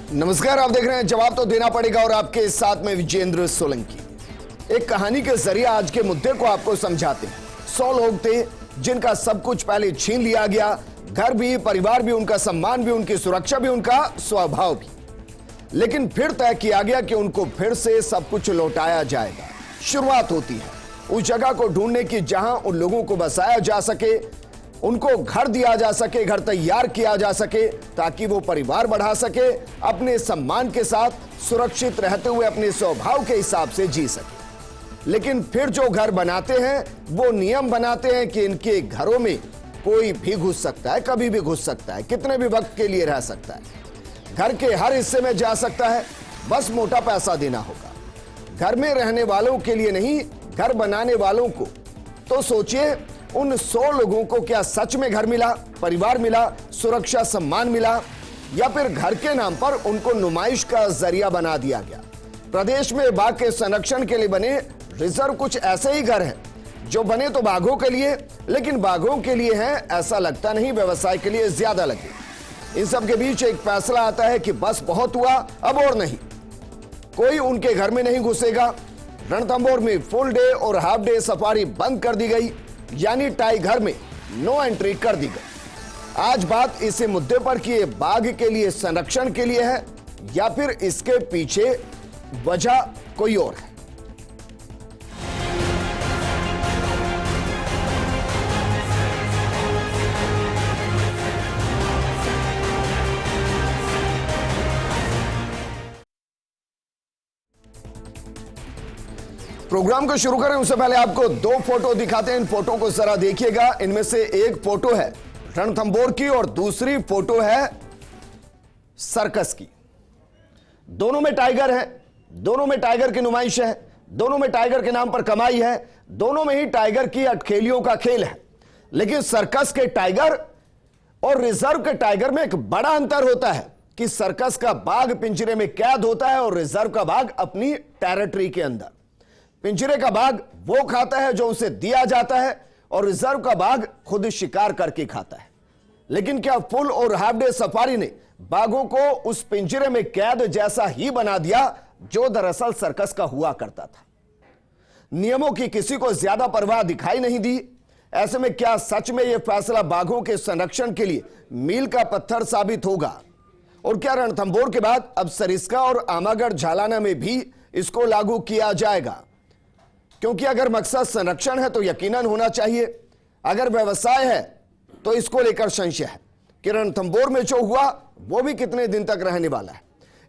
नमस्कार, आप देख रहे हैं जवाब तो देना पड़ेगा और आपके साथ में विजेंद्र सोलंकी। एक कहानी के जरिए आज के मुद्दे को आपको समझाते हैं। 100 लोग थे जिनका सब कुछ पहले छीन लिया गया, घर भी, परिवार भी, उनका सम्मान भी, उनकी सुरक्षा भी, उनका स्वभाव भी। लेकिन फिर तय किया गया कि उनको फिर से सब कुछ लौटाया जाएगा। शुरुआत होती है उस जगह को ढूंढने की जहां उन लोगों को बसाया जा सके, उनको घर दिया जा सके, घर तैयार किया जा सके ताकि वो परिवार बढ़ा सके, अपने सम्मान के साथ सुरक्षित रहते हुए अपने स्वभाव के हिसाब से जी सके। लेकिन फिर जो घर बनाते हैं वो नियम बनाते हैं कि इनके घरों में कोई भी घुस सकता है, कभी भी घुस सकता है, कितने भी वक्त के लिए रह सकता है, घर के हर हिस्से में जा सकता है, बस मोटा पैसा देना होगा। घर में रहने वालों के लिए नहीं, घर बनाने वालों को। तो सोचिए, उन 100 लोगों को क्या सच में घर मिला, परिवार मिला, सुरक्षा, सम्मान मिला, या फिर घर के नाम पर उनको नुमाइश का जरिया बना दिया गया। प्रदेश में बाघ के संरक्षण के लिए बने रिजर्व कुछ ऐसे ही घर हैं जो बने तो बाघों के लिए, लेकिन बाघों के लिए हैं ऐसा लगता नहीं, व्यवसाय के लिए ज्यादा लगे। इन सब के बीच एक फैसला आता है कि बस बहुत हुआ, अब और नहीं, कोई उनके घर में नहीं घुसेगा। रणथंभौर में फुल डे और हाफ डे सफारी बंद कर दी गई, यानी टाइगर में नो एंट्री कर दी गई। आज बात इसी मुद्दे पर कि ये बाघ के लिए, संरक्षण के लिए है या फिर इसके पीछे वजह कोई और है। प्रोग्राम को शुरू करें उससे पहले आपको 2 फोटो दिखाते हैं। इन फोटो को जरा देखिएगा। इनमें से एक फोटो है रणथंभौर की और दूसरी फोटो है सर्कस की। दोनों में टाइगर है, दोनों में टाइगर की नुमाइश है, दोनों में टाइगर के नाम पर कमाई है, दोनों में ही टाइगर की अटखेलियों का खेल है। लेकिन सर्कस के टाइगर और रिजर्व के टाइगर में एक बड़ा अंतर होता है कि सर्कस का बाघ पिंजरे में कैद होता है और रिजर्व का बाघ अपनी टेरिटरी के अंदर। पिंजरे का बाघ वो खाता है जो उसे दिया जाता है और रिजर्व का बाघ खुद शिकार करके खाता है। लेकिन क्या फुल और हाफ डे सफारी ने बाघों को उस पिंजरे में कैद जैसा ही बना दिया जो दरअसल सर्कस का हुआ करता था? नियमों की किसी को ज्यादा परवाह दिखाई नहीं दी। ऐसे में क्या सच में यह फैसला बाघों के संरक्षण के लिए मील का पत्थर साबित होगा? और क्या रणथंभौर के बाद अब सरिस्का और आमागढ़ झालाना में भी इसको लागू किया जाएगा? क्योंकि अगर मकसद संरक्षण है तो यकीनन होना चाहिए, अगर व्यवसाय है तो इसको लेकर संशय है कि रणथंभौर में जो हुआ वो भी कितने दिन तक रहने वाला है।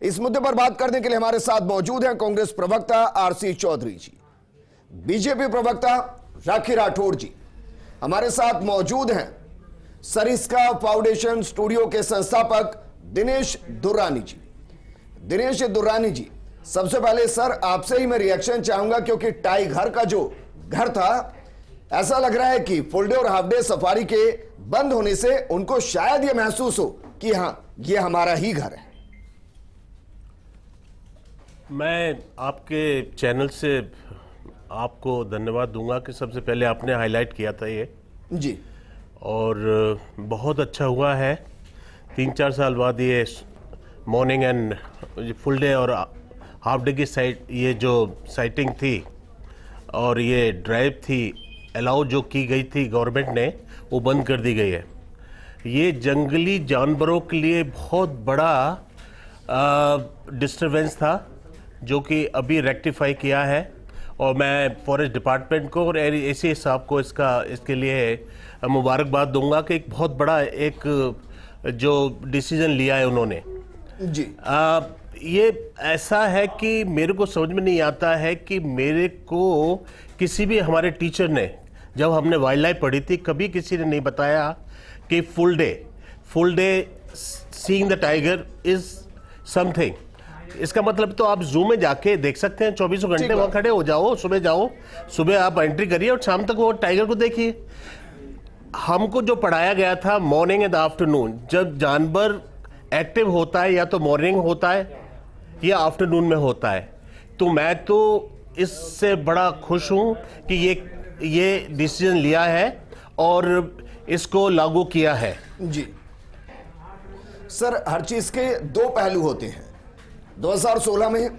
इस मुद्दे पर बात करने के लिए हमारे साथ मौजूद हैं कांग्रेस प्रवक्ता आरसी चौधरी जी, बीजेपी प्रवक्ता राखी राठौड़ जी, हमारे साथ मौजूद हैं सरिस्का फाउंडेशन स्टूडियो के संस्थापक दिनेश दुर्रानी जी। दिनेश दुर्रानी जी, सबसे पहले सर आपसे ही मैं रिएक्शन चाहूंगा, क्योंकि टाइगर का जो घर था ऐसा लग रहा है कि फुल डे और हाफ डे सफारी के बंद होने से उनको शायद यह महसूस हो कि हां, ये हमारा ही घर है। मैं आपके चैनल से आपको धन्यवाद दूंगा कि सबसे पहले आपने हाईलाइट किया था ये जी, और बहुत अच्छा हुआ है। 3-4 साल बाद ये मॉर्निंग एंड फुल डे और हाफ डे की ये जो साइटिंग थी और ये ड्राइव थी अलाउ जो की गई थी गवर्नमेंट ने, वो बंद कर दी गई है। ये जंगली जानवरों के लिए बहुत बड़ा डिस्टरबेंस था जो कि अभी रेक्टिफाई किया है, और मैं फॉरेस्ट डिपार्टमेंट को और एसी साहब को इसके लिए मुबारकबाद दूंगा कि एक बहुत बड़ा एक जो डिसीजन लिया है उन्होंने जी। ये ऐसा है कि मेरे को समझ में नहीं आता है कि मेरे को किसी भी हमारे टीचर ने, जब हमने वाइल्ड लाइफ पढ़ी थी, कभी किसी ने नहीं बताया कि full day seeing the tiger is something. इसका मतलब तो आप जू में जाके देख सकते हैं, 24 घंटे वहाँ खड़े हो जाओ, सुबह जाओ, सुबह आप एंट्री करिए और शाम तक वो टाइगर को देखिए। हमको जो पढ़ाया गया था मॉर्निंग एंड आफ्टरनून, जब जानवर एक्टिव होता है या तो मॉर्निंग होता है या आफ्टरनून में होता है। तो मैं तो इससे बड़ा खुश हूं कि ये डिसीजन लिया है और इसको लागू किया है। जी सर, हर चीज के 2 पहलू होते हैं। 2016 में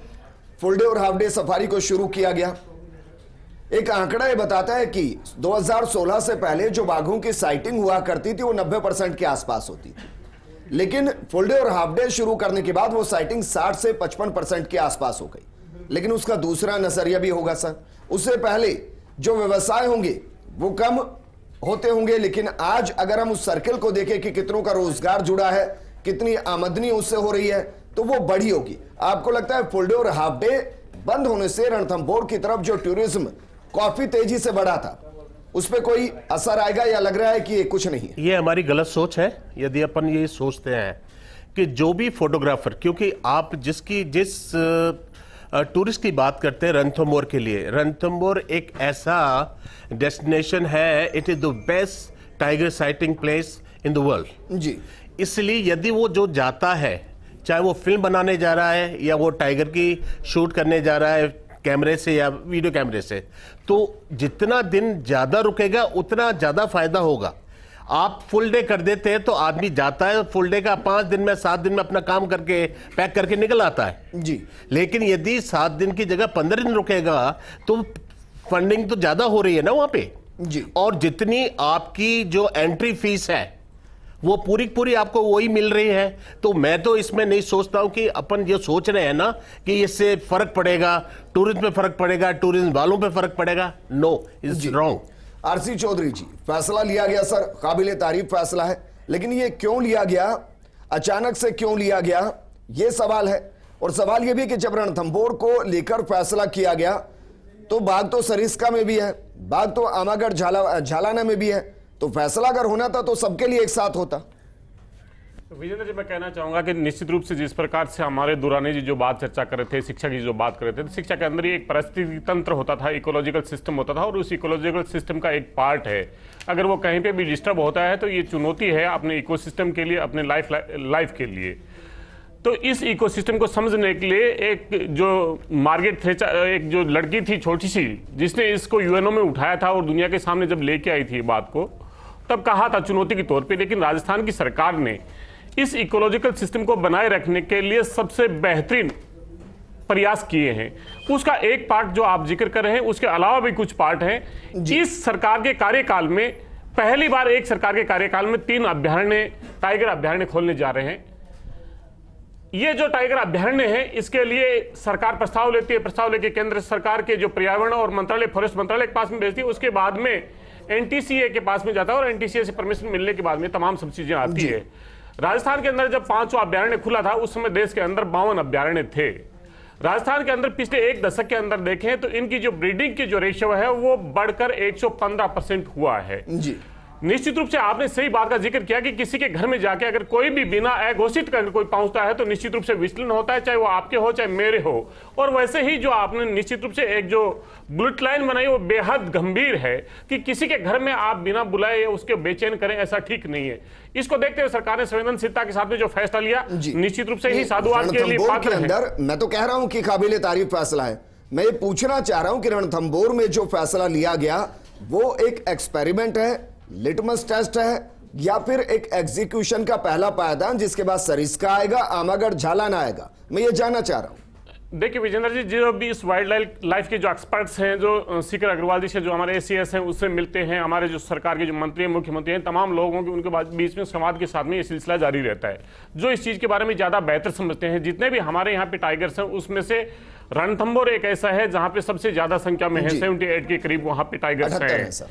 फुल डे और हाफ डे सफारी को शुरू किया गया। एक आंकड़ा ये बताता है कि 2016 से पहले जो बाघों की साइटिंग हुआ करती थी वो 90% के आसपास होती थी, लेकिन फुल डे और हाफ डे शुरू करने के बाद वो साइटिंग 60 से 55% के आसपास हो गई। लेकिन उसका दूसरा नजरिया भी होगा सर, उससे पहले जो व्यवसाय होंगे वो कम होते होंगे, लेकिन आज अगर हम उस सर्किल को देखें कि कितनों का रोजगार जुड़ा है, कितनी आमदनी उससे हो रही है, तो वो बढ़ी होगी। आपको लगता है फुल डे और हाफ डे बंद होने से रणथंभौर की तरफ जो टूरिज्म काफी तेजी से बढ़ा था उस पर कोई असर आएगा, या लग रहा है कि ये कुछ नहीं है? ये हमारी गलत सोच है। यदि अपन ये सोचते हैं कि जो भी फोटोग्राफर, क्योंकि आप जिस टूरिस्ट की बात करते हैं रणथंभौर के लिए, रणथंभौर एक ऐसा डेस्टिनेशन है, it is the best tiger sighting place in the world जी। इसलिए यदि वो जो जाता है, चाहे वो फिल्म बनाने जा रहा है या वो टाइगर की शूट करने जा रहा है कैमरे से या वीडियो कैमरे से, तो जितना दिन ज्यादा रुकेगा उतना ज्यादा फायदा होगा। आप फुल डे कर देते हैं तो आदमी जाता है फुल डे का 5 दिन में 7 दिन में अपना काम करके पैक करके निकल आता है जी। लेकिन यदि 7 दिन की जगह 15 दिन रुकेगा तो फंडिंग तो ज्यादा हो रही है ना वहां पे जी। और जितनी आपकी जो एंट्री फीस है वो पूरी पूरी आपको वही मिल रही है। तो मैं तो इसमें नहीं सोचता हूं कि अपन ये सोच रहे हैं ना कि इससे फर्क पड़ेगा, टूरिज्म पे फर्क पड़ेगा, टूरिज्म वालों पे फर्क पड़ेगा। No, is wrong. RC Chaudhary ji, फैसला लिया गया सर, काबिले तारीफ फैसला है, लेकिन ये क्यों लिया गया, अचानक से क्यों लिया गया, ये सवाल है। और सवाल ये भी कि जब रणथंभौर को लेकर फैसला किया गया तो बाघ तो सरिस्का में भी है, बाघ तो आमागढ़ झालाना में भी है, तो फैसला अगर होना था तो सबके लिए एक साथ होता। विजेंद्र जी, मैं कहना चाहूंगा कि निश्चित रूप से जिस प्रकार से हमारे दुरानी जी जो बात चर्चा कर रहे थे, शिक्षा की जो बात कर रहे थे, तो शिक्षा के अंदर ही एक पारिस्थितिकी तंत्र होता था, इकोलॉजिकल सिस्टम होता था, और उस इकोलॉजिकल सिस्टम का एक पार्ट है। अगर वो कहीं पे भी डिस्टर्ब होता है तो ये चुनौती है अपने इकोसिस्टम के लिए, अपने लाइफ के लिए। तो इस इकोसिस्टम को समझने के लिए एक जो मार्गरेट थैचर, एक जो लड़की थी छोटी सी, जिसने इसको यूएनओ में उठाया था और दुनिया के सामने जब लेके आई थी बात को, तब कहा था चुनौती के तौर पे, लेकिन राजस्थान की सरकार ने इस इकोलॉजिकल सिस्टम को बनाए रखने के लिए सबसे बेहतरीन प्रयास किए हैं। उसका एक पार्ट जो आप जिक्र कर रहे हैं, उसके अलावा भी कुछ पार्ट हैं। इस सरकार के कार्यकाल में पहली बार एक सरकार के कार्यकाल में 3 अभयारण्य, टाइगर अभयारण्य खोलने जा रहे हैं। ये जो टाइगर अभयारण्य है, इसके लिए सरकार प्रस्ताव लेती है, प्रस्ताव लेके केंद्र सरकार के जो पर्यावरण और मंत्रालय, फॉरेस्ट मंत्रालय के पास में भेजती है, उसके बाद में एनटीसीए के पास में जाता है और एनटीसीए से परमिशन मिलने के बाद में तमाम सब चीजें आती है। राजस्थान के अंदर जब 5वां अभयारण्य खुला था उस समय देश के अंदर 52 अभयारण्य थे। राजस्थान के अंदर पिछले 1 दशक के अंदर देखें तो इनकी जो ब्रीडिंग की जो रेशियो है वो बढ़कर 115% हुआ है जी। निश्चित रूप से आपने सही बात का जिक्र किया कि किसी के घर में जाके अगर कोई भी बिना अघोषित करके कोई पहुंचता है तो निश्चित रूप से विचलन होता है, चाहे वो आपके हो चाहे मेरे हो। और वैसे ही जो आपने निश्चित रूप से एक जो बुलेट लाइन बनाई वो बेहद गंभीर है कि किसी के घर में आप बिना बुलाए उसके बेचैन करें, ऐसा ठीक नहीं है। इसको देखते हुए सरकार ने संवेदनशीलता के साथ में जो फैसला लिया, निश्चित रूप से ही साधुवाद के लिए पात्र है। मैं तो कह रहा हूं कि काबिले तारीफ फैसला है। मैं ये पूछना चाह रहा हूं कि रणथंभौर में जो फैसला लिया गया वो एक एक्सपेरिमेंट है, लिटमस टेस्ट है, या फिर एक एग्जीक्यूशन का पहला पायदान जिसके बाद सरिस्का आएगा, आमागढ़ झालाना आएगा? मैं ये जानना चाह रहा हूं। देखिए विजेंद्र जी, जो भी इस वाइल्ड लाइफ के जो एक्सपर्ट्स हैं, जो शिखर अग्रवाल जी से जो हमारे एसीएस हैं उससे मिलते हैं, हमारे जो सरकार के जो मंत्री हैं, मुख्यमंत्री हैं, तमाम लोगों के उनके बीच में संवाद के साथ में ये सिलसिला जारी रहता है। जो इस चीज के बारे में ज्यादा बेहतर समझते हैं, जितने भी हमारे यहाँ पे टाइगर्स हैं उसमें से रणथंभौर एक ऐसा है जहां पे सबसे ज्यादा संख्या में है, 78 के करीब वहां पे टाइगर्स हैं।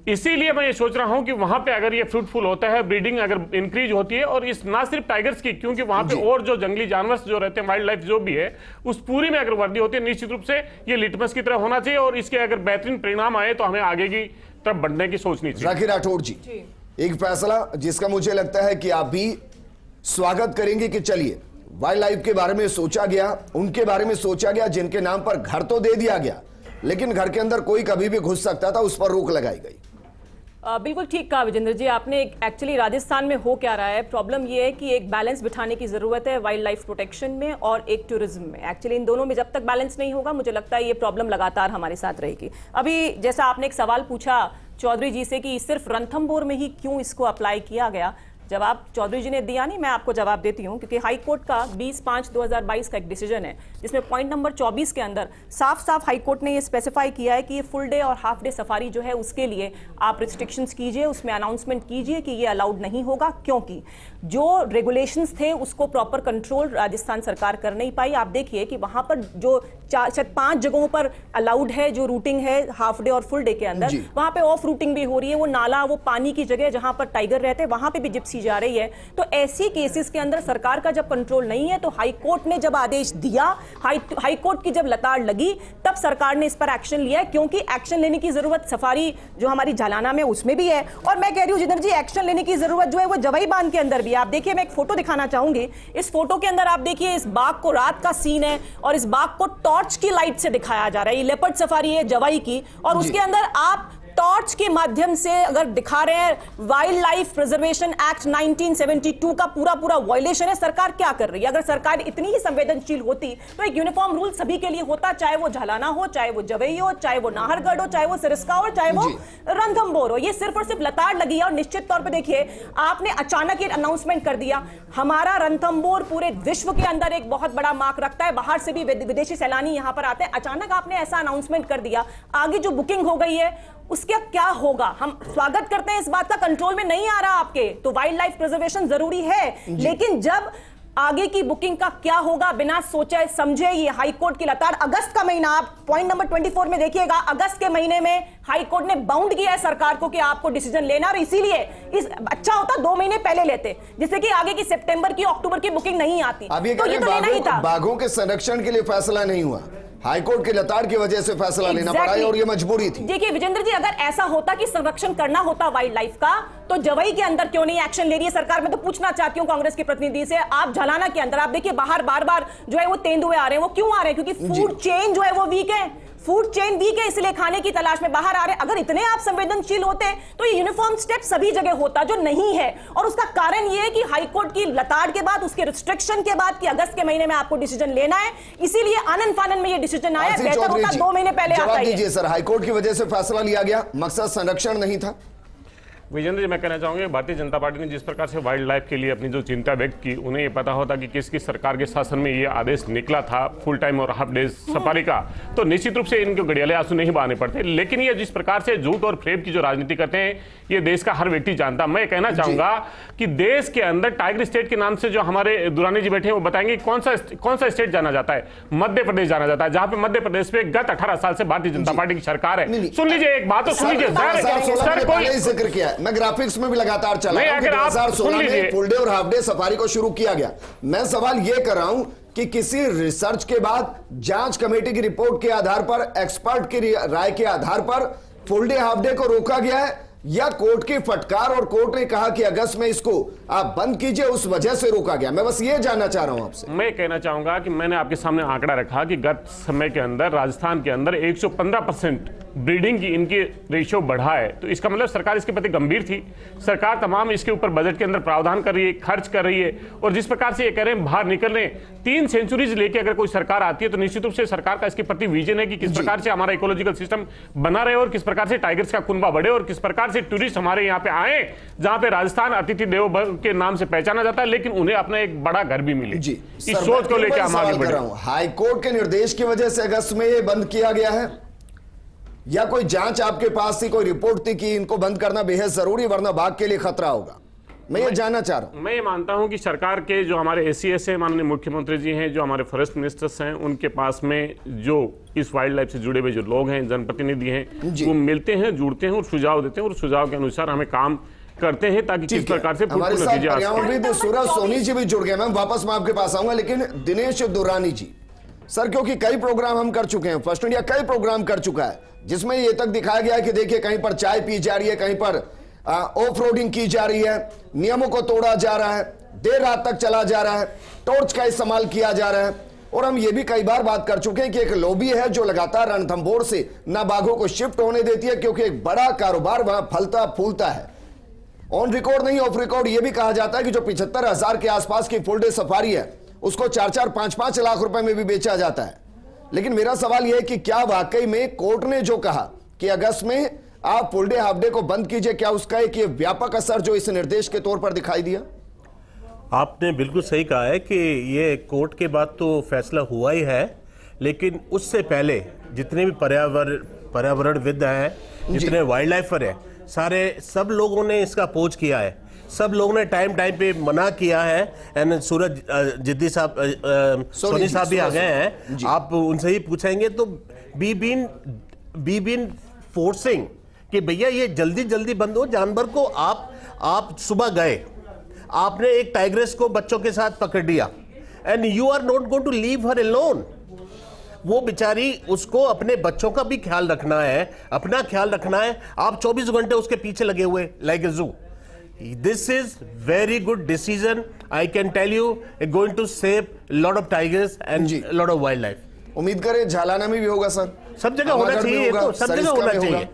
इसीलिए मैं ये सोच रहा हूं कि वहां पे अगर ये फ्रूटफुल होता है, ब्रीडिंग अगर इंक्रीज होती है, और इस ना सिर्फ टाइगर्स की, क्योंकि वहां पे और जो जंगली जानवर जो रहते हैं, वाइल्ड लाइफ जो भी है, उस पूरी में अगर वृद्धि होती है, निश्चित रूप से ये लिटमस की तरह होना चाहिए और इसके अगर बेहतरीन परिणाम आए तो हमें आगे की तरफ बढ़ने की सोचनी चाहिए। राखी राठौड़ जी, एक फैसला जिसका मुझे लगता है कि आप भी स्वागत करेंगे कि चलिए वाइल्ड लाइफ के बारे में सोचा गया, उनके बारे में सोचा गया जिनके नाम पर घर तो दे दिया गया, लेकिन घर के अंदर कोई कभी भी घुस सकता था, उस पर रोक लगाई गई। बिल्कुल ठीक कहा विजेंद्र जी आपने। एक्चुअली राजस्थान में हो क्या रहा है, प्रॉब्लम ये है कि एक बैलेंस बिठाने की ज़रूरत है वाइल्ड लाइफ प्रोटेक्शन में और एक टूरिज्म में। एक्चुअली इन दोनों में जब तक बैलेंस नहीं होगा मुझे लगता है ये प्रॉब्लम लगातार हमारे साथ रहेगी। अभी जैसा आपने एक सवाल पूछा चौधरी जी से कि सिर्फ रणथंभौर में ही क्यों इसको अप्लाई किया गया, जवाब चौधरी जी ने दिया नहीं, मैं आपको जवाब देती हूं, क्योंकि हाई कोर्ट का 20/5/2022 का एक डिसीजन है जिसमें पॉइंट नंबर 24 के अंदर साफ साफ हाई कोर्ट ने ये स्पेसिफाई किया है कि ये फुल डे और हाफ डे सफारी जो है उसके लिए आप रिस्ट्रिक्शंस कीजिए, उसमें अनाउंसमेंट कीजिए कि ये अलाउड नहीं होगा, क्योंकि जो रेगुलेशंस थे उसको प्रॉपर कंट्रोल राजस्थान सरकार कर नहीं पाई। आप देखिए कि वहां पर जो 5 जगहों पर अलाउड है जो रूटिंग है हाफ डे और फुल डे के अंदर, वहां पे ऑफ रूटिंग भी हो रही है, वो नाला वो पानी की जगह जहां पर टाइगर रहते हैं वहां पे भी जिप्सी जा रही है। तो ऐसी केसेस के अंदर सरकार का जब कंट्रोल नहीं है तो हाई कोर्ट ने जब आदेश दिया, हाई कोर्ट की जब लताड़ लगी तब सरकार ने इस पर एक्शन लिया है, क्योंकि एक्शन लेने की जरूरत सफारी जो हमारी जालाना में उसमें भी है। और मैं कह रही हूं जितेंद्र जी, एक्शन लेने की जरूरत जो है वो जवाई बांध के अंदर भी है। आप देखिए, मैं एक फोटो दिखाना चाहूंगी, इस फोटो के अंदर आप देखिए इस बाग को, रात का सीन है और इस बाग को टॉर्च की लाइट से दिखाया जा रहा है। ये लेपर्ड सफारी है जवाई की, और उसके अंदर आप टॉर्च के माध्यम से अगर दिखा रहे हैं वाइल्ड लाइफ प्रिजर्वेशन एक्ट 1972 का पूरा वायलेशन है। सरकार क्या कर रही है? अगर सरकार इतनी ही संवेदनशील होती तो एक यूनिफॉर्म रूल सभी के लिए होता, चाहे वो झालाना हो, चाहे वो जवई हो, चाहे वो नाहरगढ़ हो, चाहे वो सिरस्का हो, चाहे वो रणथंभौर हो। ये सिर्फ और सिर्फ लताड़ लगी है। और निश्चित तौर पर देखिए, आपने अचानक ये अनाउंसमेंट कर दिया, हमारा रणथंभौर पूरे विश्व के अंदर एक बहुत बड़ा मार्क रखता है, बाहर से भी विदेशी सैलानी यहां पर आते हैं। अचानक आपने ऐसा अनाउंसमेंट कर दिया, आगे जो बुकिंग हो गई है उसका क्या होगा? हम स्वागत करते हैं इस बात का, कंट्रोल में नहीं आ रहा आपके, तो वाइल्ड लाइफ प्रिजर्वेशन जरूरी है, लेकिन जब आगे की बुकिंग का क्या होगा बिना सोचे समझे ये हाई कोर्ट की लताड़। अगस्त का महीना, आप पॉइंट नंबर 24 में देखिएगा, अगस्त के महीने में हाई कोर्ट ने बाउंड किया है सरकार को कि आपको डिसीजन लेना, और इसीलिए अच्छा होता 2 महीने पहले लेते, जिससे कि आगे की सितंबर की अक्टूबर की बुकिंग नहीं आती। अब ये तो लेना ही था। बाघों के संरक्षण के लिए फैसला नहीं हुआ, हाईकोर्ट की लताड़ की वजह से फैसला लेना पड़ा है और ये मजबूरी थी। देखिए विजेंद्र जी, अगर ऐसा होता कि संरक्षण करना होता वाइल्ड लाइफ का, तो जवई के अंदर क्यों नहीं एक्शन ले रही है सरकार? मैं तो पूछना चाहती हूं कांग्रेस के प्रतिनिधि से। आप झालाना के अंदर आप देखिए बाहर बार जो है वो तेंदुए आ रहे हैं, वो क्यों आ रहे हैं? क्योंकि फूड चेन जो है वो वीक है, फूड चेन वीक है, इसलिए खाने की तलाश में बाहर आ रहे हैं। अगर इतने आप संवेदनशील होते तो ये यूनिफॉर्म स्टेप सभी जगह होता, जो नहीं है। और उसका कारण ये है कि हाईकोर्ट की लताड़ के बाद, उसके रिस्ट्रिक्शन के बाद कि अगस्त के महीने में आपको डिसीजन लेना है, इसीलिए आनन फानन में ये डिसीजन आया। बेहतर होता 2 महीने पहले आता है। दीजिए सर, हाईकोर्ट की वजह से फैसला लिया गया, मकसद संरक्षण नहीं था। विजेंद्र जी, मैं कहना चाहूंगा भारतीय जनता पार्टी ने जिस प्रकार से वाइल्ड लाइफ के लिए अपनी जो चिंता व्यक्त की, उन्हें ये पता होता कि किसकी सरकार के शासन में ये आदेश निकला था फुल टाइम और हाफ डे सफारी का, तो निश्चित रूप से इनके गड़ियाले आंसू नहीं बहाने पड़ते। लेकिन ये जिस प्रकार से झूठ और फेब की जो राजनीति करते हैं, ये देश का हर व्यक्ति जानता। मैं कहना चाहूंगा कि देश के अंदर टाइगर स्टेट के नाम से जो हमारे दुरानी जी बैठे हैं वो बताएंगे कौन सा स्टेट जाना जाता है? मध्य प्रदेश जाना जाता है, जहां पे मध्य प्रदेश में गत 18 साल से भारतीय जनता पार्टी की सरकार है। सुन लीजिए एक बात, तो सुन लीजिए सर, कोई जिक्र किया, मैं ग्राफिक्स में भी लगातार चला नहीं, रहा हूं कि अगर आप 2016 सुन लीजिए, में फुल डे और हाफ डे सफारी को शुरू किया गया। मैं सवाल यह कर रहा हूं कि किसी रिसर्च के बाद, जांच कमेटी की रिपोर्ट के आधार पर, एक्सपर्ट की राय के आधार पर फुल डे हाफ डे को रोका गया है, या कोर्ट की फटकार और कोर्ट ने कहा कि अगस्त में इसको आप बंद कीजिए, उस वजह से रोका गया? मैं बस ये जानना चाह रहा हूं आपसे। मैं कहना चाहूंगा कि मैंने आपके सामने आंकड़ा रखा कि गत समय के अंदर राजस्थान के अंदर 115% ब्रीडिंग की इनकी रेशियो बढ़ा है, तो इसका मतलब सरकार इसके प्रति गंभीर थी। सरकार तमाम इसके ऊपर बजट के अंदर प्रावधान कर रही है, खर्च कर रही है, और जिस प्रकार से ये कह रहे हैं बाहर निकल रहे हैं, 3 सेंचुरीज लेके अगर कोई सरकार आती है तो निश्चित रूप से सरकार का इसके प्रति विजन है कि किस प्रकार से हमारा इकोलॉजिकल सिस्टम बना रहे और किस प्रकार से टाइगर्स का कुनबा बढ़े और किस प्रकार से टूरिस्ट हमारे यहाँ पे आए, जहां पे राजस्थान अतिथि देवो भव के नाम से पहचाना जाता है, लेकिन उन्हें अपना एक बड़ा घर भी मिले। इस सोच को लेकर हम आगे बढ़े। हाईकोर्ट के निर्देश की वजह से अगस्त में ये बंद किया गया है, या कोई जांच आपके पास थी, कोई रिपोर्ट थी कि इनको बंद करना बेहद जरूरी, वरना बाघ के लिए खतरा होगा? मैं ये जानना चाह रहा हूं। मैं ये मानता हूं कि सरकार के जो हमारे एसीएस हैं, माननीय मुख्यमंत्री जी हैं, जो हमारे फॉरेस्ट मिनिस्टर्स हैं, उनके पास में जो इस वाइल्ड लाइफ से जुड़े हुए जो लोग हैं, जनप्रतिनिधि हैं, वो मिलते हैं, जुड़ते हैं और सुझाव देते हैं, और सुझाव के अनुसार हमें काम करते हैं ताकि किस प्रकार से हमारे साथ पर्यावरणविद सूरज सोनी जी भी जुड़ गए। मैं वापस मैं आपके पास आऊंगा, लेकिन दिनेश दुरानी जी सर, क्योंकि कई प्रोग्राम हम कर चुके हैं, फर्स्ट इंडिया कई प्रोग्राम कर चुका है जिसमें ये तक दिखाया गया है कि देखिए कहीं पर चाय पी जा रही है, कहीं पर ऑफ रोडिंग की जा रही है, नियमों को तोड़ा जा रहा है, देर रात तक चला जा रहा है, टॉर्च का इस्तेमाल किया जा रहा है। और हम ये भी कई बार बात कर चुके हैं कि एक लॉबी है जो लगातार रणथंभौर से नाबाघों को शिफ्ट होने देती है, क्योंकि एक बड़ा कारोबार वहां फलता फूलता है। ऑन रिकॉर्ड नहीं, ऑफ रिकॉर्ड यह भी कहा जाता है कि जो 75,000 के आसपास की फुल डे सफारी है उसको 4-4, 5-5 लाख रुपए में भी बेचा जाता है। लेकिन मेरा सवाल यह है कि क्या वाकई में कोर्ट ने जो कहा कि अगस्त में आप फुल डे हाफ डे को बंद कीजिए, क्या उसका एक ये व्यापक असर जो इस निर्देश के तौर पर दिखाई दिया? आपने बिल्कुल सही कहा है कि ये कोर्ट के बाद तो फैसला हुआ ही है, लेकिन उससे पहले जितने भी पर्यावरणविद हैं, जितने वाइल्ड लाइफर हैं, सब लोगों ने इसका अपोज किया है। सब लोगों ने टाइम पे मना किया है। एंड सूरज जिद्दी साहब, सोनी साहब भी आ गए हैं, आप उनसे ही पूछेंगे तो बी बीन फोर्सिंग कि भैया ये जल्दी बंद हो। जानवर को आप सुबह गए, आपने एक टाइग्रेस को बच्चों के साथ पकड़ लिया and you are not going to leave her alone. वो बेचारी, उसको अपने बच्चों का भी ख्याल रखना है, अपना ख्याल रखना है। आप 24 घंटे उसके पीछे लगे हुए like a zoo. This is very good decision, I can tell you, going to save lot of tigers and lot of wildlife. उम्मीद करें झालाना में भी होगा सर, सब जगह होना चाहिए, तो सब जगह होना चाहिए,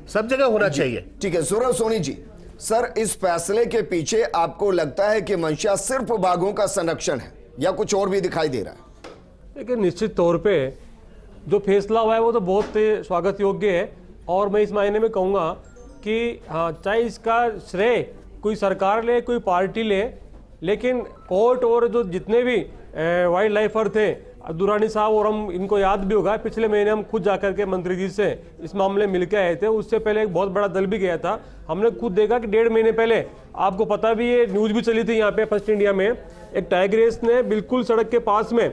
सब जगह होना चाहिए। ठीक है सूरज सोनी जी, सर इस फैसले के पीछे आपको लगता है कि मंशा सिर्फ बाघों का संरक्षण है या कुछ और भी दिखाई दे रहा है? देखिए, निश्चित तौर पे जो फैसला हुआ है वो तो बहुत स्वागत योग्य है। और मैं इस मायने में कहूँगा कि हाँ, चाहे इसका श्रेय कोई सरकार ले, कोई पार्टी ले, लेकिन कोर्ट और जो जितने भी वाइल्ड लाइफर थे, दुरानी साहब, और हम इनको याद भी होगा, पिछले महीने हम खुद जाकर के मंत्री जी से इस मामले में मिलकर आए थे। उससे पहले एक बहुत बड़ा दल भी गया था। हमने खुद देखा कि 1.5 महीने पहले, आपको पता भी, ये न्यूज़ भी चली थी यहाँ पे फर्स्ट इंडिया में, एक टाइग्रेस ने बिल्कुल सड़क के पास में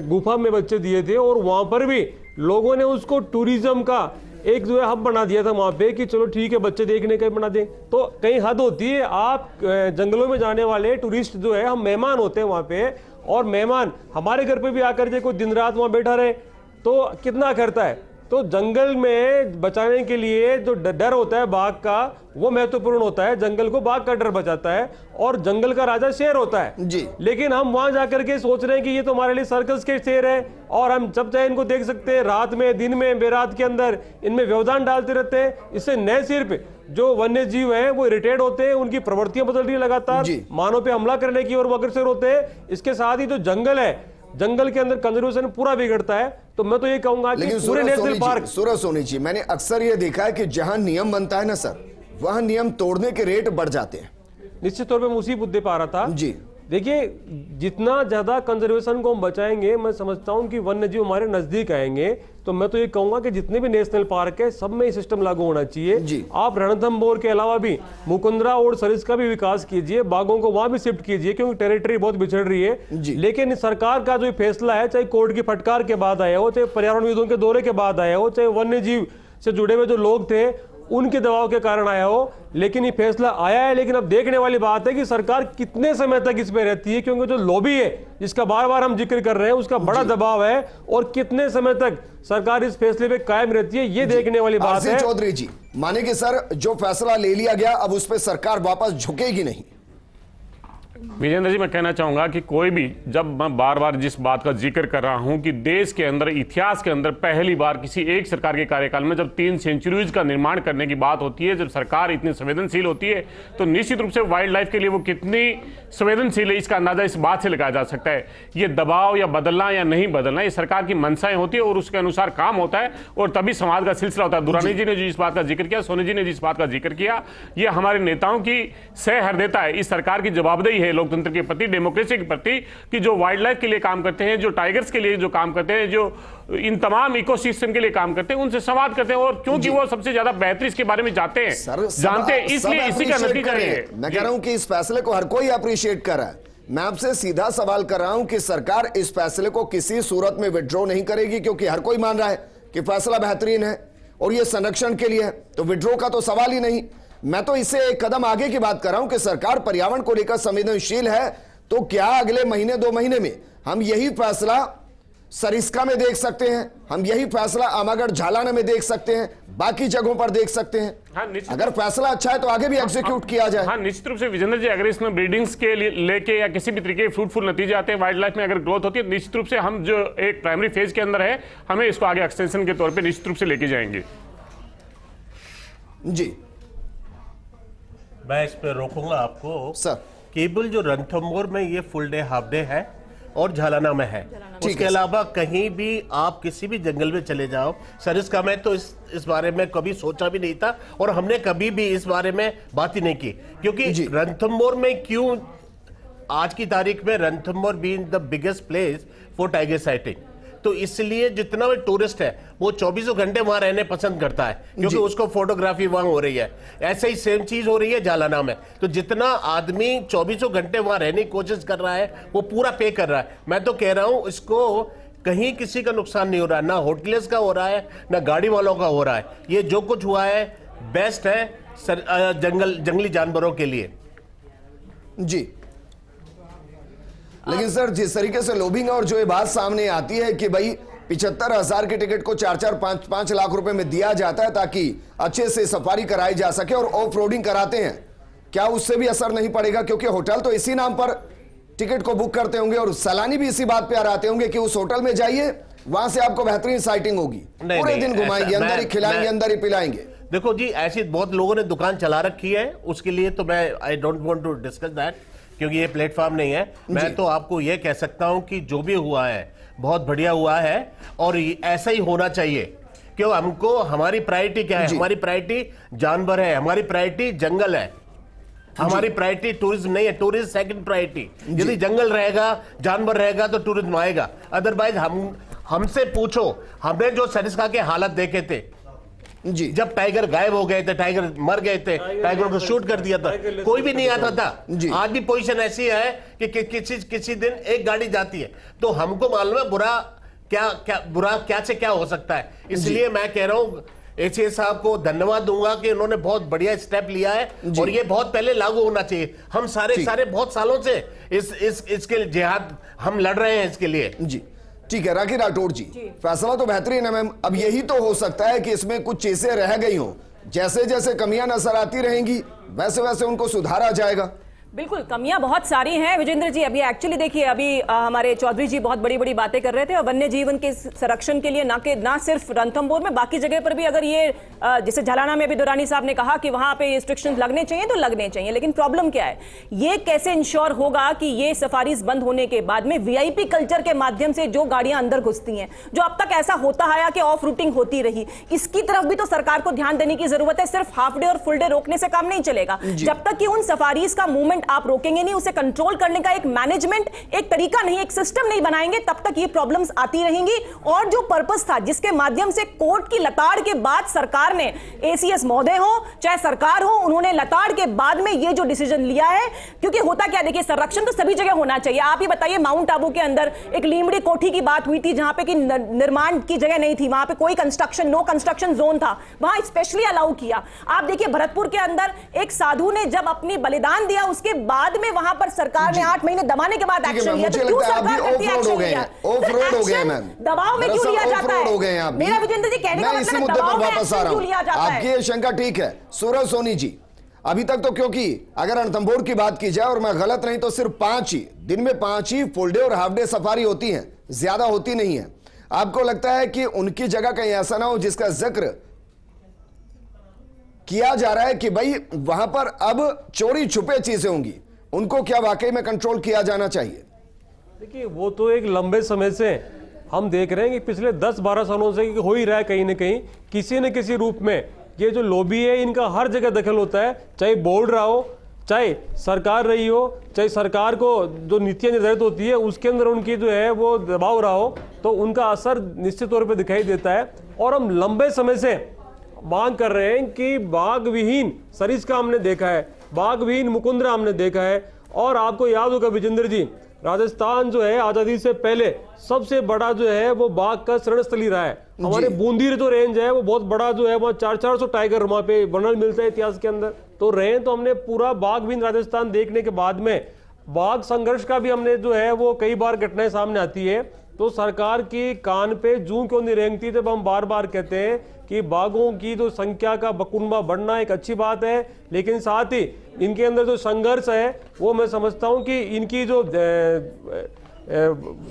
गुफा में बच्चे दिए थे और वहाँ पर भी लोगों ने उसको टूरिज्म का एक जो है हब बना दिया था वहाँ पे कि चलो ठीक है, बच्चे देखने का बना दें। तो कहीं हद होती है। आप जंगलों में जाने वाले टूरिस्ट जो है, हम मेहमान होते हैं वहाँ पे, और मेहमान हमारे घर पे भी आकर के कोई दिन रात वहाँ बैठा रहे तो कितना करता है। तो जंगल में बचाने के लिए जो डर होता है बाघ का, वो महत्वपूर्ण होता है। जंगल को बाघ का डर बचाता है और जंगल का राजा शेर होता है जी। लेकिन हम वहां जाकर के सोच रहे हैं कि ये तो हमारे लिए सर्कस के शेर है और हम जब चाहे इनको देख सकते हैं, रात में, दिन में, बेरात के अंदर इनमें व्यवधान डालते रहते हैं। इससे न सिर्फ जो वन्य जीव हैं वो इरिटेट होते हैं, उनकी प्रवृत्तियां बदल रही है लगातार, मानव पे हमला करने की ओर वो अग्रसर होते हैं। इसके साथ ही जो जंगल है, जंगल के अंदर कंजर्वेशन पूरा बिगड़ता है। तो मैं तो ये कहूंगा कि पूरे नेशनल पार्क, सूरज सोनी जी, मैंने अक्सर ये देखा है कि जहां नियम बनता है ना सर, वहां नियम तोड़ने के रेट बढ़ जाते हैं। निश्चित तौर पे मैं उसी मुद्दे पर आ रहा था जी। देखिए, जितना ज्यादा कंजर्वेशन को हम बचाएंगे, मैं समझता हूं कि वन्य जीव हमारे नजदीक आएंगे। तो मैं तो ये कहूंगा कि जितने भी नेशनल पार्क है, सब में ये सिस्टम लागू होना चाहिए। आप रणथंभौर के अलावा भी मुकुंदरा और सरिस्का का भी विकास कीजिए, बाघों को वहां भी शिफ्ट कीजिए, क्योंकि टेरिटरी बहुत बिछड़ रही है। लेकिन सरकार का जो फैसला है, चाहे कोर्ट की फटकार के बाद आया हो, चाहे पर्यावरणविदों के दौरे के बाद आया हो, चाहे वन्य जीव से जुड़े हुए जो लोग थे उनके दबाव के कारण आया हो, लेकिन ये फैसला आया है। लेकिन अब देखने वाली बात है कि सरकार कितने समय तक इस पे रहती है, क्योंकि जो लॉबी है जिसका बार बार हम जिक्र कर रहे हैं, उसका बड़ा दबाव है, और कितने समय तक सरकार इस फैसले पे कायम रहती है, ये देखने वाली बात है। चौधरी जी, माने कि सर जो फैसला ले लिया गया, अब उस पर सरकार वापस झुकेगी नहीं? विजेंद्र जी, मैं कहना चाहूंगा कि कोई भी, जब मैं बार बार जिस बात का जिक्र कर रहा हूं कि देश के अंदर, इतिहास के अंदर पहली बार किसी एक सरकार के कार्यकाल में जब 3 सेंचुरीज का निर्माण करने की बात होती है, जब सरकार इतनी संवेदनशील होती है, तो निश्चित रूप से वाइल्ड लाइफ के लिए वो कितनी संवेदनशील है, इसका अंदाजा इस बात से लगाया जा सकता है। ये दबाव या बदलना या नहीं बदलना, ये सरकार की मंशाएं होती है और उसके अनुसार काम होता है, और तभी समाज का सिलसिला होता है। दुरानी जी ने जो इस बात का जिक्र किया, सोनी जी ने जिस बात का जिक्र किया, ये हमारे नेताओं की सहृदयता है, इस सरकार की जवाबदेही है लोकतंत्र के प्रति, डेमोक्रेसी के प्रति, कि जो वाइल्ड लाइफ के लिए काम करते हैं, जो टाइगर्स के लिए जो काम करते हैं, जो इन तमाम इकोसिस्टम के लिए काम करते हैं, उनसे संवाद करते हैं। और क्योंकि वो सबसे ज्यादा बेहतर इसके बारे में जानते हैं, इसलिए इसी का नतीजा है। मैं कह रहा हूं कि इस फैसले को हर कोई अप्रिशिएट कर रहा है। मैं आपसे सीधा सवाल कर रहा हूं कि सरकार इस फैसले को किसी सूरत में विड्रॉ नहीं करेगी, क्योंकि हर कोई मान रहा है कि फैसला बेहतरीन है और ये संरक्षण के लिए है, तो विड्रॉ का तो सवाल ही नहीं। मैं तो इससे एक कदम आगे की बात कर रहा हूं कि सरकार पर्यावरण को लेकर संवेदनशील है, तो क्या अगले महीने 2 महीने में हम यही फैसला सरिस्का में देख सकते हैं, हम यही फैसला आमागढ़ झालाना में देख सकते हैं, बाकी जगहों पर देख सकते हैं? हाँ, अगर फैसला अच्छा है तो आगे भी एग्जीक्यूट किया जाए। हाँ, निश्चित रूप से विजेंद्र जी, अगर इसमें ब्रीडिंग्स के लेके या किसी भी तरीके के फ्रूटफुल नतीजे आते हैं, वाइल्ड लाइफ में अगर ग्रोथ होती है, निश्चित रूप से हम जो एक प्राइमरी फेज के अंदर है, हमें इसको आगे एक्सटेंशन के तौर पर निश्चित रूप से लेके जाएंगे। जी, मैं इस पर रोकूंगा आपको सर। केवल जो रणथंभौर में ये फुल डे हाफ डे है, और झालाना में है। उसके अलावा कहीं भी आप किसी भी जंगल में चले जाओ, सरिस्का में तो इस बारे में कभी सोचा भी नहीं था और हमने कभी भी इस बारे में बात ही नहीं की, क्योंकि रणथंभौर में क्यों आज की तारीख में Ranthambore being the biggest place for tiger sighting, तो इसलिए जितना भी टूरिस्ट है वो 24 घंटे वहां रहने पसंद करता है, क्योंकि उसको फोटोग्राफी वहां हो रही है। ऐसे ही सेम चीज हो रही है झालाना में। तो जितना आदमी 24 घंटे वहां रहने की कोशिश कर रहा है वो पूरा पे कर रहा है। मैं तो कह रहा हूं इसको कहीं किसी का नुकसान नहीं हो रहा है, ना होटलेस का हो रहा है ना गाड़ी वालों का हो रहा है। ये जो कुछ हुआ है बेस्ट है जंगली जानवरों के लिए। जी, लेकिन सर जिस तरीके से लोबिंग और जो ये बात सामने आती है कि भाई 75,000 के टिकट को 4-4, 5-5 लाख रुपए में दिया जाता है ताकि अच्छे से सफारी कराई जा सके और ऑफ रोडिंग कराते हैं, क्या उससे भी असर नहीं पड़ेगा? क्योंकि होटल तो इसी नाम पर टिकट को बुक करते होंगे और सैलानी भी इसी बात पे आते होंगे कि उस होटल में जाइए, वहां से आपको बेहतरीन साइटिंग होगी, पूरे दिन घुमाएंगे, अंदर ही खिलाएंगे, अंदर ही पिलाएंगे। देखो जी, ऐसी बहुत लोगों ने दुकान चला रखी है, उसके लिए तो मैं I don't want to discuss that, क्योंकि ये प्लेटफॉर्म नहीं है। मैं तो आपको ये कह सकता हूं कि जो भी हुआ है बहुत बढ़िया हुआ है और ऐसा ही होना चाहिए। क्यों? हमको हमारी प्रायोरिटी क्या है? हमारी प्रायोरिटी जानवर है, हमारी प्रायोरिटी जंगल है, हमारी प्रायोरिटी टूरिज्म नहीं है। Tourism second priority. यदि जंगल रहेगा, जानवर रहेगा तो टूरिज्म आएगा। अदरवाइज हमसे पूछो, हमने जो सरिस्का के हालत देखे थे जी, जब टाइगर गायब हो गए थे, टाइगर मर गए थे, टाइगर को शूट कर दिया था, कोई भी नहीं आता था। आज भी पोजीशन ऐसी है कि किसी दिन एक गाड़ी जाती है, तो हमको मालूम है बुरा क्या से क्या हो सकता है। इसलिए मैं कह रहा हूं एचए साहब को धन्यवाद दूंगा कि उन्होंने बहुत बढ़िया स्टेप लिया है और ये बहुत पहले लागू होना चाहिए। हम सारे बहुत सालों से इसके जिहाद हम लड़ रहे हैं इसके लिए। जी ठीक है राखी राठौड़ जी, फैसला तो बेहतरीन है मैम। अब यही तो हो सकता है कि इसमें कुछ चीजें रह गई हों, जैसे जैसे कमियां नजर आती रहेंगी वैसे वैसे उनको सुधारा जाएगा। बिल्कुल, कमियां बहुत सारी हैं विजेंद्र जी। अभी एक्चुअली देखिए, अभी हमारे चौधरी जी बहुत बड़ी बड़ी बातें कर रहे थे और वन्य जीवन के संरक्षण के लिए ना सिर्फ रणथंभौर में, बाकी जगह पर भी अगर ये जैसे झालाना में भी दुरानी साहब ने कहा कि वहां पे रिस्ट्रिक्शंस लगने चाहिए तो लगने चाहिए, लेकिन प्रॉब्लम क्या है, ये कैसे इंश्योर होगा कि ये सफारीज बंद होने के बाद में वीआईपी कल्चर के माध्यम से जो गाड़ियां अंदर घुसती हैं, जो अब तक ऐसा होता आया कि ऑफ रूटिंग होती रही, इसकी तरफ भी तो सरकार को ध्यान देने की जरूरत है। सिर्फ हाफ डे और फुल डे रोकने से काम नहीं चलेगा। जब तक कि उन सफारीज का मूवमेंट आप रोकेंगे नहीं, उसे कंट्रोल करने का एक मैनेजमेंट, एक तरीका नहीं, एक सिस्टम नहीं बनाएंगे, तब तक ये प्रॉब्लम्स आती रहेंगी। और जो पर्पस था जिसके माध्यम से कोर्ट की लताड़ के बाद सरकार ने, एसीएस महोदय हो चाहे सरकार हो, उन्होंने लताड़ के बाद में ये जो डिसीजन लिया है, क्योंकि होता क्या, देखिए संरक्षण तो सभी जगह होना चाहिए। आप ही बताइए, माउंट आबू के अंदर एक लीमड़ी कोठी की बात हुई थी जहां पे कि निर्माण की जगह नहीं थी, वहां पे कोई कंस्ट्रक्शन, नो कंस्ट्रक्शन जोन था, वहां स्पेशली अलाउ किया। आप देखिए भरतपुर के अंदर एक साधु ने जब अपनी बलिदान दिया, उसके बाद में वहां पर सरकार ने 8 महीने दबाने के बाद एक्शन लिया। तो क्यों सरकार करती है एक्शन लिया? दबाव में क्यों लिया जाता है? मेरा विजेंद्र जी कहने का मतलब है दबाव में एक्शन क्यों लिया जाता है? आपकी ये शंका ठीक है सूरज सोनी जी। अभी तक तो, क्योंकि अगर रणथंभौर की बात की जाए और मैं गलत नहीं तो सिर्फ 5 ही दिन में 5 ही फुल डे और हाफ डे सफारी होती है, ज्यादा होती नहीं है। आपको लगता है कि उनकी जगह कहीं ऐसा ना हो जिसका जिक्र किया जा रहा है कि भाई वहां पर अब चोरी छुपे चीजें होंगी, उनको क्या वाकई में कंट्रोल किया जाना चाहिए? देखिए, वो तो एक लंबे समय से हम देख रहे हैं कि पिछले 10-12 सालों से हो ही रहा है, कहीं ना कहीं किसी न किसी रूप में ये जो लॉबी है इनका हर जगह दखल होता है। चाहे बोर्ड रहा हो, चाहे सरकार रही हो, चाहे सरकार को जो नीतियां निर्धारित होती है उसके अंदर उनकी जो है वो दबाव रहा हो, तो उनका असर निश्चित तौर पर दिखाई देता है। और हम लंबे समय से मांग कर रहे हैं कि बाघ विहीन सरिस्का हमने देखा है, बाघ विहीन मुकुंदरा हमने देखा है। और आपको याद होगा विजेंद्र जी, राजस्थान जो है आजादी से पहले सबसे बड़ा जो है वो बाघ का शरणस्थली रहा है। हमारे बूंदी जो रेंज है वो बहुत बड़ा जो है, वहाँ 400-400 टाइगर वहाँ पे वर्णन मिलता है इतिहास के अंदर। तो रहे तो हमने पूरा बाघ विहीन राजस्थान देखने के बाद में बाघ संघर्ष का भी हमने जो है वो कई बार घटनाएं सामने आती है। तो सरकार की कान पे जूं क्यों नहीं रेंगती जब हम बार बार कहते हैं कि बाघों की जो संख्या का बकुनबा बढ़ना एक अच्छी बात है, लेकिन साथ ही इनके अंदर जो संघर्ष है वो मैं समझता हूं कि इनकी जो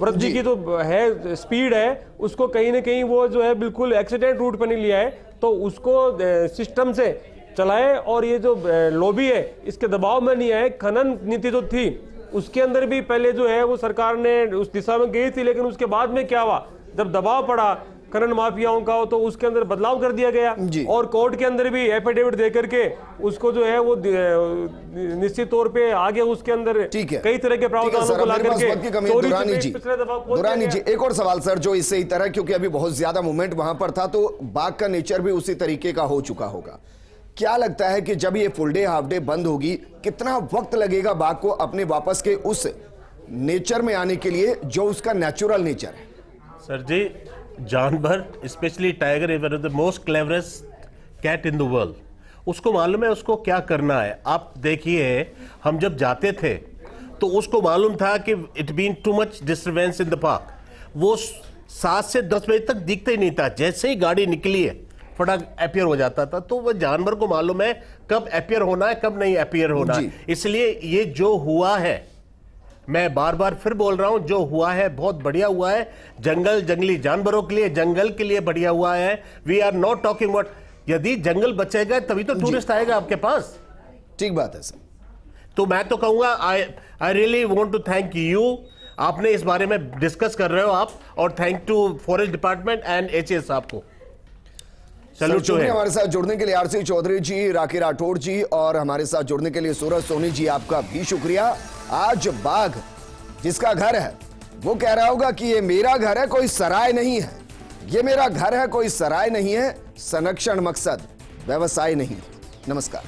वृद्धि की जो है स्पीड है उसको कहीं ना कहीं वो जो है बिल्कुल एक्सीडेंट रूट पर नहीं लिया है, तो उसको सिस्टम से चलाए और ये जो लॉबी है इसके दबाव में नहीं आए। खनन नीति जो थी उसके अंदर भी पहले जो है वो सरकार ने उस दिशा में गई थी, लेकिन उसके बाद में क्या हुआ, जब दबाव पड़ा खनन माफियाओं का, तो उसके अंदर बदलाव कर दिया गया और कोर्ट के अंदर भी एफिडेविट दे करके उसको जो है वो निश्चित तौर पे आगे उसके अंदर कई तरह के प्रावधानों को ला करके दुरानी जी, एक और सवाल सर जो इससे ही तरह, क्योंकि अभी बहुत ज्यादा मूवमेंट वहां पर था तो बाग का नेचर भी उसी तरीके का हो चुका होगा। क्या लगता है कि जब ये फुल डे हाफ डे बंद होगी, कितना वक्त लगेगा बाघ को अपने वापस के उस नेचर में आने के लिए जो उसका नेचुरल नेचर है? सर जी, जानवर specially tiger is one of the most cleverest cat in the world. उसको मालूम है उसको क्या करना है। आप देखिए, हम जब जाते थे तो उसको मालूम था कि it been too much disturbance in the park. वो 7 से 10 बजे तक दिखते ही नहीं था, जैसे ही गाड़ी निकली है फटाक अपियर हो जाता था। तो वो जानवर को मालूम है कब अपियर होना है, कब नहीं अपियर होना है। इसलिए ये जो हुआ है, मैं बार बार फिर बोल रहा हूं, जो हुआ है बहुत बढ़िया हुआ है। जंगल जंगली जानवरों के लिए, जंगल के लिए बढ़िया हुआ है। We are not talking about, यदि जंगल बचेगा तभी तो टूरिस्ट आएगा आपके पास। ठीक बात है सर। तो मैं तो कहूंगा I really want to thank you, आपने इस बारे में डिस्कस कर रहे हो आप, और thank to forest department and HS साहब को। शुक्रिया हमारे साथ जुड़ने के लिए आरसी चौधरी जी, राखी राठौड़ जी, और हमारे साथ जुड़ने के लिए सूरज सोनी जी, आपका भी शुक्रिया। आज बाघ जिसका घर है वो कह रहा होगा कि ये मेरा घर है, कोई सराय नहीं है। ये मेरा घर है, कोई सराय नहीं है। संरक्षण मकसद, व्यवसाय नहीं। नमस्कार।